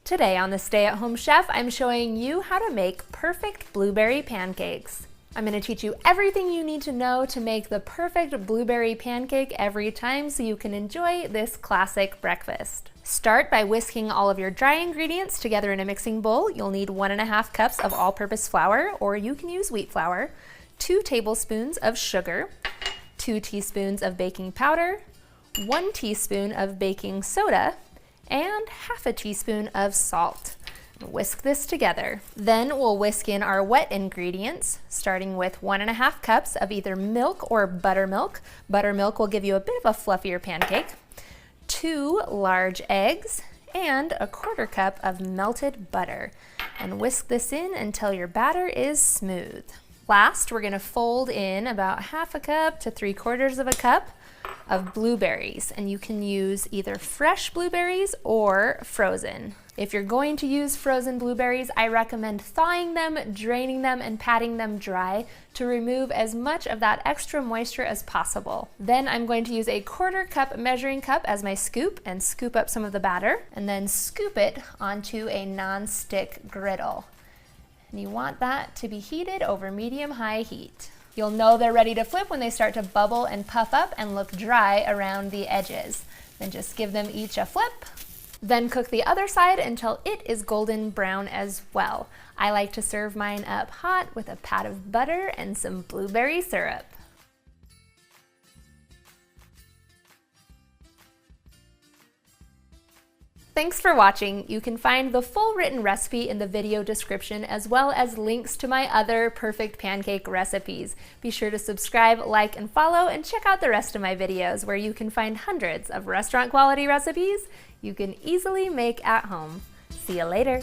Today on the Stay at Home Chef, I'm showing you how to make perfect blueberry pancakes. I'm going to teach you everything you need to know to make the perfect blueberry pancake every time so you can enjoy this classic breakfast. Start by whisking all of your dry ingredients together in a mixing bowl. You'll need 1.5 cups of all-purpose flour, or you can use wheat flour, 2 tablespoons of sugar, 2 teaspoons of baking powder, 1 teaspoon of baking soda, and half a teaspoon of salt. Whisk this together. Then we'll whisk in our wet ingredients, starting with 1.5 cups of either milk or buttermilk. Buttermilk will give you a bit of a fluffier pancake, 2 large eggs, and 1/4 cup of melted butter. And whisk this in until your batter is smooth. Last, we're gonna fold in about 1/2 cup to 3/4 cup of blueberries, and you can use either fresh blueberries or frozen. If you're going to use frozen blueberries, I recommend thawing them, draining them, and patting them dry to remove as much of that extra moisture as possible. Then I'm going to use a 1/4 cup measuring cup as my scoop and scoop up some of the batter, and then scoop it onto a non-stick griddle. And you want that to be heated over medium-high heat. You'll know they're ready to flip when they start to bubble and puff up and look dry around the edges. Then just give them each a flip. Then cook the other side until it is golden brown as well. I like to serve mine up hot with a pat of butter and some blueberry syrup. Thanks for watching. You can find the full written recipe in the video description, as well as links to my other perfect pancake recipes. Be sure to subscribe, like, and follow, and check out the rest of my videos where you can find hundreds of restaurant quality recipes you can easily make at home. See you later.